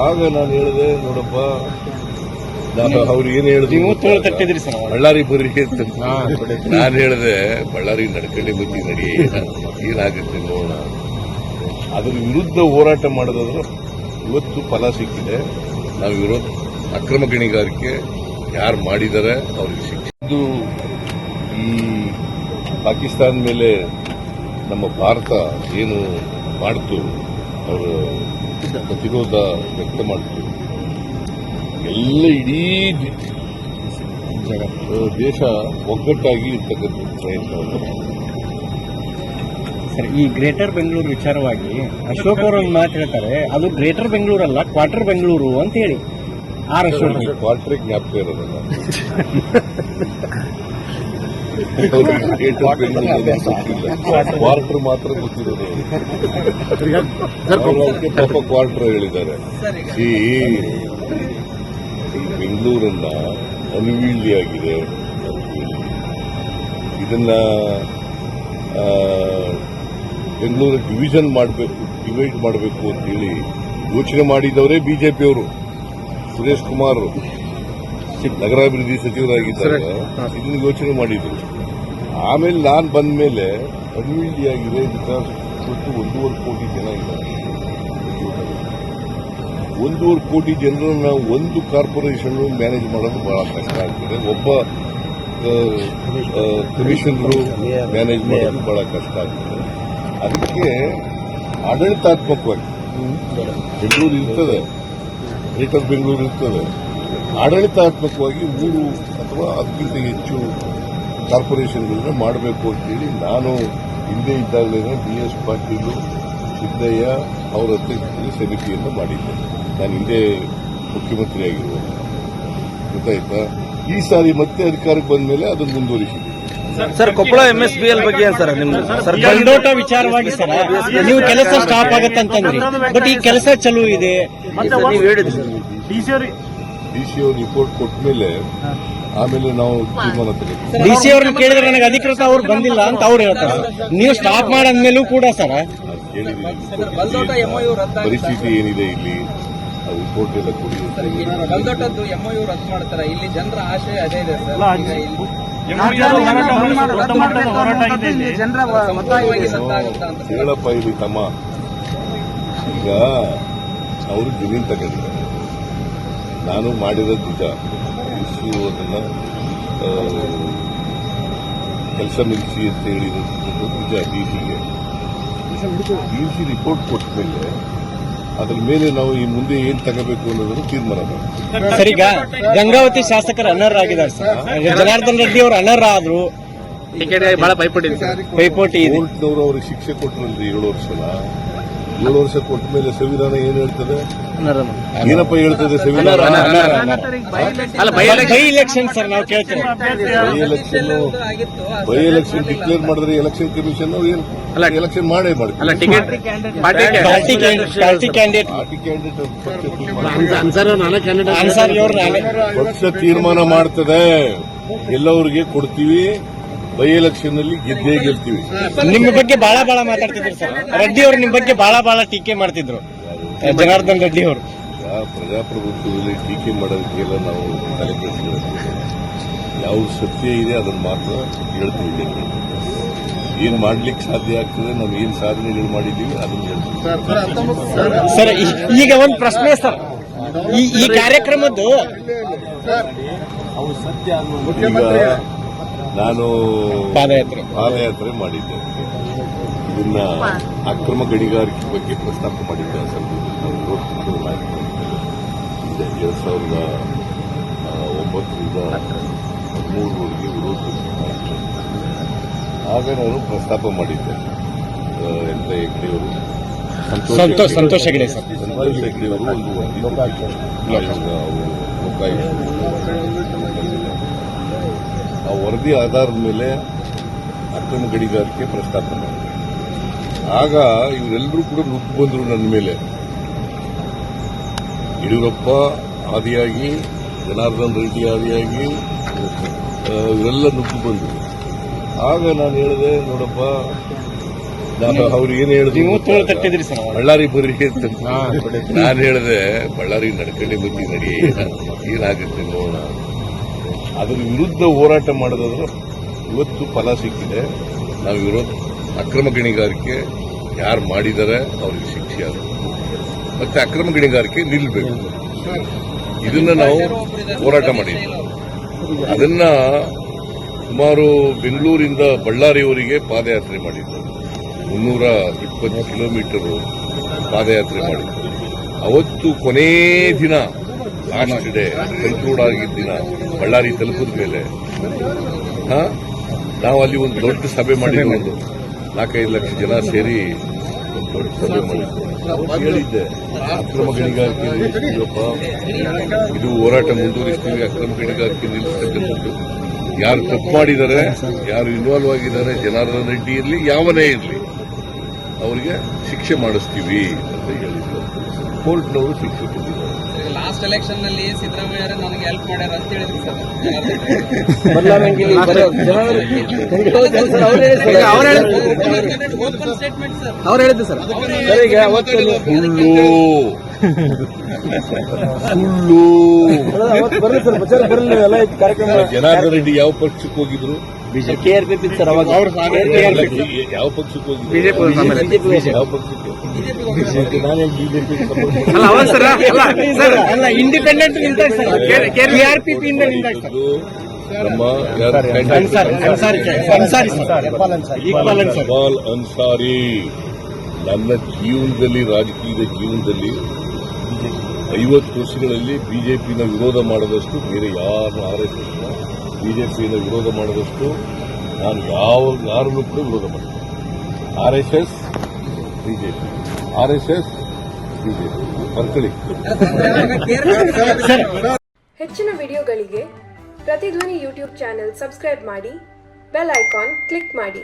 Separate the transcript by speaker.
Speaker 1: ಆಗ ನಾನು ಹೇಳಿದೆ, ನೋಡಪ್ಪ, ನಾನು ಅವ್ರು ಏನು ಹೇಳಿದ್ರು ಬಳ್ಳಾರಿ ಬರ್ರಿ ಅಂತ. ನಾನು ಹೇಳಿದೆ, ಬಳ್ಳಾರಿ ನಡ್ಕೊಂಡೆ ಬತ್ತಿ ನಡಿ, ಏನಾಗುತ್ತೆ ನೋಡೋಣ. ಅದ್ರ ವಿರುದ್ಧ ಹೋರಾಟ ಮಾಡೋದಾದ್ರೆ ಇವತ್ತು ಫಲ ಸಿಕ್ಕಿದೆ. ನಾವು ವಿರೋಧ ಅಕ್ರಮ ಗಣಿಗಾರಿಕೆ ಯಾರು ಮಾಡಿದ್ದಾರೆ ಅವ್ರಿಗೆ ಶಿಕ್ಷೆ. ಇದು ಈ ಪಾಕಿಸ್ತಾನ ಮೇಲೆ ನಮ್ಮ ಭಾರತ ಏನು ಮಾಡ್ತು, ಅವರು ಪ್ರತಿರೋಧ ವ್ಯಕ್ತ ಮಾಡ್ತು, ಎಲ್ಲ ಇಡೀ ದೇಶ ಒಗ್ಗಟ್ಟಾಗಿ ಇರ್ತಕ್ಕಂಥ ಪ್ರಯತ್ನವನ್ನು
Speaker 2: ಸರ್. ಈ ಗ್ರೇಟರ್ ಬೆಂಗಳೂರು ವಿಚಾರವಾಗಿ ಅಶೋಕ್ ಅವರು ಒಂದು ಮಾತು ಹೇಳ್ತಾರೆ, ಅದು ಗ್ರೇಟರ್ ಬೆಂಗಳೂರಲ್ಲ, ಕ್ವಾರ್ಟರ್ ಬೆಂಗಳೂರು ಅಂತ ಹೇಳಿ. ಅಶೋಕ್
Speaker 1: ಕ್ವಾರ್ಟರ್ ಜ್ಞಾಪಕ ಇರೋದಲ್ಲ, ಕ್ವಾರ್ಟರ್ ಮಾತ್ರ ಗೊತ್ತಿರೋದು. ಪಾಪ ಕ್ವಾರ್ಟರ್ ಹೇಳಿದ್ದಾರೆ. ಈ ಬೆಂಗಳೂರನ್ನ ಅನ್ವೀಲ್ಯಾಗಿದೆ, ಇದನ್ನ ಬೆಂಗಳೂರು ಡಿವೈಡ್ ಮಾಡಬೇಕು ಅಂತೇಳಿ ಯೋಚನೆ ಮಾಡಿದವರೇ ಬಿಜೆಪಿಯವರು. ಸುರೇಶ್ ಕುಮಾರ್ ನಗರಾಭಿವೃದ್ಧಿ ಸಚಿವರಾಗಿದ್ದಾಗ ಇದನ್ನು ಯೋಚನೆ ಮಾಡಿದ್ರು. ಆಮೇಲೆ ನಾನು ಬಂದ ಮೇಲೆ ಅನ್ವೀಲ್ಯಾಗಿದೆ, ಇದಕ್ಕೆ 1.5 ಕೋಟಿ ಜನ ಇದ್ದಾರೆ. 1.5 ಕೋಟಿ ಜನರನ್ನ ಒಂದು ಕಾರ್ಪೊರೇಷನ್ ಮ್ಯಾನೇಜ್ ಮಾಡೋದು ಬಹಳ ಕಷ್ಟ ಆಗ್ತದೆ. ಒಬ್ಬ ಕಮಿಷನರು ಮ್ಯಾನೇಜ್ ಮಾಡೋದು ಬಹಳ ಕಷ್ಟ ಆಗ್ತದೆ. ಅದಕ್ಕೆ ಆಡಳಿತಾತ್ಮಕವಾಗಿ ಬೆಂಗಳೂರು ಇರ್ತದೆ, ಗ್ರೇಟರ್ ಬೆಂಗಳೂರು ಇರ್ತದೆ. ಆಡಳಿತಾತ್ಮಕವಾಗಿ 3 ಅಥವಾ ಅದಕ್ಕಿಂತ ಹೆಚ್ಚು ಕಾರ್ಪೊರೇಷನ್ಗಳನ್ನ ಮಾಡಬೇಕು ಅಂತೇಳಿ ನಾನು ಹಿಂದೆ ಇದ್ದಾಗಲೇ BS ಪಾಟೀಲ್, ಸಿದ್ದಯ್ಯ ಅವರ ಅಧ್ಯಕ್ಷತೆಯಲ್ಲಿ ಸಮಿತಿಯನ್ನು ಮಾಡಿದ್ದೆ. ನಾನು ಹಿಂದೆ ಮುಖ್ಯಮಂತ್ರಿಯಾಗಿರುವಾಗ, ಗೊತ್ತಾಯ್ತಾ. ಈ ಸಾರಿ ಮತ್ತೆ ಅಧಿಕಾರಕ್ಕೆ ಬಂದ ಮೇಲೆ ಅದನ್ನು ಮುಂದುವರಿಸಿದೆ.
Speaker 3: ಸರ್, ಕೊಪ್ಪಳ MSBL ಬಗ್ಗೆ ಸರ್ ನಿಮ್ದು
Speaker 2: ಬಂಡೋಟ ವಿಚಾರವಾಗಿ ಸರ್ ನೀವು ಕೆಲಸ ಸ್ಟಾಪ್ ಆಗತ್ತೆ ಅಂತಂದ್ರಿ, ಬಟ್ ಈ ಕೆಲಸ ಚಲೋ ಇದೆ
Speaker 3: ನೀವು ಹೇಳಿದ್ರಿ.
Speaker 1: ಡಿಸಿ ಅವರು ರಿಪೋರ್ಟ್ ಕೊಟ್ಟ ಮೇಲೆ ಆಮೇಲೆ ನಾವು ತೀರ್ಮಾನ ತೆಗೆದು
Speaker 2: ಡಿಸಿ ಅವ್ರನ್ನ ಕೇಳಿದ್ರೆ ನನಗೆ ಅಧಿಕೃತ ಅವ್ರು ಬಂದಿಲ್ಲ ಅಂತ ಅವ್ರು ಹೇಳ್ತಾರೆ. ನೀವು ಸ್ಟಾಪ್ ಮಾಡಂದ್ಮೇಲೂ ಕೂಡ ಸರ್
Speaker 1: ಪರಿಸ್ಥಿತಿ ಏನಿದೆ ಇಲ್ಲಿ ರಿಪೋರ್ಟ್ ಎಲ್ಲ ಕೊಡಿ.
Speaker 4: ಬಲ್ದೋಟದ್ದು MOU ರದ್ದು ಮಾಡ್ತಾರೆ. ಇಲ್ಲಿ ಜನರ ಆಶಯ ಅದೇ ಇದೆ ಸರ್.
Speaker 1: ಹೇಳಪ್ಪ ಇಲ್ಲಿ ತಮ್ಮ, ಈಗ ಅವರು ಜಮೀನು ತಗೊಂಡಿದ್ದಾರೆ, ನಾನು ಮಾಡಿರೋದು ನಿಜ. ಇಶ್ಯೂ ಅದನ್ನ ಕೆಲಸ ನಿಲ್ಲಿಸಿ ಅಂತ ಹೇಳಿರೋದು ನಿಜ. ಡಿಸಿ ರಿಪೋರ್ಟ್ ಕೊಟ್ಟ ಮೇಲೆ ಅದ್ರ ಮೇಲೆ ನಾವು ಈ ಮುಂದೆ ಏನ್ ತಗೋಬೇಕು ಅನ್ನೋದನ್ನು ತೀರ್ಮಾನ ಮಾಡ್ತೀವಿ.
Speaker 2: ಸರ್, ಈಗ ಗಂಗಾವತಿ ಶಾಸಕರು ಅನರ್ಹರಾಗಿದ್ದಾರೆ ಸರ್. ಜನಾರ್ದನ್ ರೆಡ್ಡಿ ಅವರು ಅನರ್ಹ ಬಹಳ ಪೈಪೋಟಿ ಇದೆ.
Speaker 1: ಕೋರ್ಟ್ನವರು ಅವ್ರಿಗೆ ಶಿಕ್ಷೆ ಕೊಟ್ಟರಲ್ರಿ 7 ವರ್ಷನ. 7 ವರ್ಷ ಕೊಟ್ಟ ಮೇಲೆ ಸಂವಿಧಾನ ಏನ್ ಹೇಳ್ತದೆ? ಏನಪ್ಪ ಹೇಳ್ತದೆ ಸಂವಿಧಾನ?
Speaker 2: ಬೈ ಎಲೆಕ್ಷನ್ ಸರ್ ನಾವು ಕೇಳ್ತೇವೆ.
Speaker 1: ಬೈ ಎಲೆಕ್ಷನ್ ಡಿಕ್ಲೇರ್ ಮಾಡಿದ್ರೆ ಎಲೆಕ್ಷನ್ ಕಮಿಷನ್ ಎಲೆಕ್ಷನ್ ಮಾಡೇ ಮಾಡ್ತೀವಿ. ಪಕ್ಷ ತೀರ್ಮಾನ ಮಾಡ್ತದೆ, ಎಲ್ಲವರಿಗೆ ಕೊಡ್ತೀವಿ. ಬೈ ಎಲೆಕ್ಷನ್ ನಲ್ಲಿ ಗೆದ್ದೇ ಗೆಲ್ತೀವಿ.
Speaker 2: ನಿಮ್ಮ ಬಗ್ಗೆ ಬಹಳ ಮಾತಾಡ್ತಿದ್ರು ಸರ್. ರೆಡ್ಡಿ ಅವರು ನಿಮ್ಮ ಬಗ್ಗೆ ಬಹಳ ಟೀಕೆ ಮಾಡ್ತಿದ್ರು, ಜನಾರ್ದನ್ ರೆಡ್ಡಿ ಅವರು.
Speaker 1: ಪ್ರಜಾಪ್ರಭುತ್ವದಲ್ಲಿ ಟೀಕೆ ಮಾಡೋದಕ್ಕೆಲ್ಲ ನಾವು ತಲೆ ಕೆಡಿಸ್ಕೊಳ್ತೀವಿ. ಯಾವ ಸತ್ಯ ಇದೆ ಅದನ್ನು ಮಾತ್ರ ಹೇಳ್ತೀವಿ. ಏನ್ ಮಾಡ್ಲಿಕ್ಕೆ ಸಾಧ್ಯ ಆಗ್ತದೆ, ನಾವು ಏನ್ ಸಾಧನೆಗಳು ಮಾಡಿದ್ದೀವಿ ಅದನ್ನು ಹೇಳ್ತೀವಿ.
Speaker 2: ಸರ್, ಈಗ ಒಂದು ಪ್ರಶ್ನೆ ಸರ್, ಈ ಕಾರ್ಯಕ್ರಮದ್ದು
Speaker 1: ಈಗ ನಾನು ಪಾದಯಾತ್ರೆ ಮಾಡಿದ್ದೆ. ಇದನ್ನ ಅಕ್ರಮ ಗಣಿಗಾರಿಕೆ ಬಗ್ಗೆ ಪ್ರಸ್ತಾಪ ಮಾಡಿದ್ದೆ. ವಿರೋಧ ಪಕ್ಷದ ನಾಯಕರು 2009ರಿಂದ 13ವರೆಗೆ ವಿರೋಧ ಪಕ್ಷದ ನಾಯಕರು. ಆಗ ನಾನು ಪ್ರಸ್ತಾಪ ಮಾಡಿದ್ದೆ. ಎಂತ ಹೆಗ್ಡೆಯವರು,
Speaker 2: ಸಂತೋಷ್ ಹೆಗ್ಡೆ
Speaker 1: ಹೆಗ್ಡೆಯವರು ಒಂದು ವರದಿ ಆ ವರದಿ ಆಧಾರದ ಮೇಲೆ ಅಕ್ರಮ ಗಣಿಗಾರಿಕೆ ಪ್ರಸ್ತಾಪ ಮಾಡಿದೆ. ಆಗ ಇವರೆಲ್ಲರೂ ಕೂಡ ನುಗ್ಗು ಬಂದರು ನನ್ನ ಮೇಲೆ. ಯಡಿಯೂರಪ್ಪ ಆದಿಯಾಗಿ, ಜನಾರ್ದನ್ ರೆಡ್ಡಿ ಆದಿಯಾಗಿ ಇವರೆಲ್ಲ ನುಗ್ಗು ಬಂದರು. ಆಗ ನಾನು ಹೇಳಿದೆ, ನೋಡಪ್ಪ, ನಾನು ಅವ್ರು ಏನ್ ಹೇಳಿದ್ರು
Speaker 2: ನೀವು ತೋಳು ತಟ್ಟಿದ್ರಿ ಸರ್ ಅವಾಗ.
Speaker 1: ಬಳ್ಳಾರಿ ಬರ್ರಿ ಅಂತ ನಾನು ಹೇಳಿದೆ ಬಳ್ಳಾರಿ ನಡ್ಕೊಂಡೆ ಬರ್ತೀನಿ ನಡಿ ಏನಾಗುತ್ತೆ ನೋಡೋಣ. ಅದ್ರ ವಿರುದ್ಧ ಹೋರಾಟ ಮಾಡೋದಾದ್ರೆ ಇವತ್ತು ಫಲ ಸಿಕ್ಕಿದೆ. ನಾವು ವಿರೋಧ ಅಕ್ರಮ ಗಣಿಗಾರಿಕೆ ಯಾರು ಮಾಡಿದ್ದಾರೆ ಅವ್ರಿಗೆ ಶಿಕ್ಷೆ ಆಗಬೇಕು, ಮತ್ತೆ ಅಕ್ರಮ ಗಣಿಗಾರಿಕೆ ನಿಲ್ಲಬೇಕು. ಇದನ್ನ ನಾವು ಹೋರಾಟ ಮಾಡಿದ್ವಿ. ಅದನ್ನ ಸುಮಾರು ಬೆಂಗಳೂರಿಂದ ಬಳ್ಳಾರಿಯವರಿಗೆ ಪಾದಯಾತ್ರೆ ಮಾಡಿದ್ದು, 320 ಕಿಲೋಮೀಟರ್ ಪಾದಯಾತ್ರೆ ಮಾಡಿದ್ದು. ಅವತ್ತು ಕೊನೇ ದಿನ ಲಾಸ್ಟ್ ಡೇ ಕನ್ಕ್ಲೂಡ್ ಆಗಿದ್ದ ದಿನ ಬಳ್ಳಾರಿ ತಲುಪಿದ ಮೇಲೆ ನಾವು ಅಲ್ಲಿ ಒಂದು ದೊಡ್ಡ ಸಭೆ ಮಾಡಿದ್ವಿ. ಒಂದು 4-5 ಲಕ್ಷ ಜನ ಸೇರಿ ಒಂದು ದೊಡ್ಡ ಸಭೆ ಮಾಡಿದ್ವಿ. ಹೇಳಿದ್ದೆ ಅಕ್ರಮ ಗಣಿಗಾರಿಕೆ ನಿಲ್ಲಿಸ್ತೀವಪ್ಪ, ಇದು ಹೋರಾಟ ಮುಂದುವರಿಸ್ತೀವಿ. ಅಕ್ರಮ ಗಣಿಗಾರಿಕೆ ನಿಲ್ಲಿಸ್ತಕ್ಕಂಥದ್ದು ಯಾರು ತಪ್ಪು ಮಾಡಿದ್ದಾರೆ, ಯಾರು ಇನ್ವಾಲ್ವ್ ಆಗಿದ್ದಾರೆ, ಜನಾರ್ದನ್ ರೆಡ್ಡಿ ಇರಲಿ ಯಾವನೇ ಇರಲಿ, ಅವರಿಗೆ ಶಿಕ್ಷೆ ಮಾಡಿಸ್ತೀವಿ ಅಂತ ಹೇಳಿದ್ರು. ಕೋರ್ಟ್ನವರು ಶಿಕ್ಷೆ ಕೊಟ್ಟಿದ್ದಾರೆ.
Speaker 4: ಲಾಸ್ಟ್ ಎಲೆಕ್ಷನ್ ನಲ್ಲಿ ಸಿದ್ದರಾಮಯ್ಯ ನನಗೆ ಹೆಲ್ಪ್ ಮಾಡ್ಯಾರ ಅಂತ ಹೇಳಿದ್ರು ಸರ್. ಸ್ಟೇಟ್ಮೆಂಟ್ ಸರ್
Speaker 3: ಅವ್ರು ಹೇಳಿದ್ದು ಸರ್.
Speaker 1: ಸುಳ್ಳು ಜನಾರ್ದನ್ ರೆಡ್ಡಿ ಯಾವ ಪಕ್ಷಕ್ಕೆ ಹೋಗಿದ್ರು?
Speaker 3: KRP ಸರ್ ಅವಾಗ
Speaker 1: ಯಾವ ಪಕ್ಷಕ್ಕೆ ಹೋಗಿದ್ರು? ಯಾವ ಪಕ್ಷಕ್ಕೆ?
Speaker 2: ಅಲ್ಲ ಇಂಡಿಪೆಂಡೆಂಟ್ ನಿಂತಾಗ ಸರ್, KRPP ಇಂದ ನಿಂತಾಗ ಸರ್.
Speaker 1: ನಮ್ಮ ಇಕ್ಬಾಲ್ ಅನ್ಸಾರಿ ನನ್ನ ಜೀವನದಲ್ಲಿ, ರಾಜಕೀಯದ ಜೀವನದಲ್ಲಿ 50 ವರ್ಷಗಳಲ್ಲಿ ಬಿಜೆಪಿನ ವಿರೋಧ ಮಾಡದಷ್ಟು ಬೇರೆ ಯಾರನ್ನ RSS ಬಿಜೆಪಿಯನ್ನು ವಿರೋಧ ಮಾಡದಷ್ಟು ನಾನು ಯಾರನ್ನೂ ಕೂಡ ವಿರೋಧ ಮಾಡಿದ್ದೆ. RSS ಬಿಜೆಪಿ, RSS ಬಿಜೆಪಿ ಬರ್ಕೊಳ್ಳಿ.
Speaker 5: ಹೆಚ್ಚಿನ ವಿಡಿಯೋಗಳಿಗೆ ಪ್ರತಿಧ್ವನಿ ಯೂಟ್ಯೂಬ್ ಚಾನೆಲ್ ಸಬ್ಸ್ಕ್ರೈಬ್ ಮಾಡಿ, ಬೆಲ್ ಐಕಾನ್ ಕ್ಲಿಕ್ ಮಾಡಿ.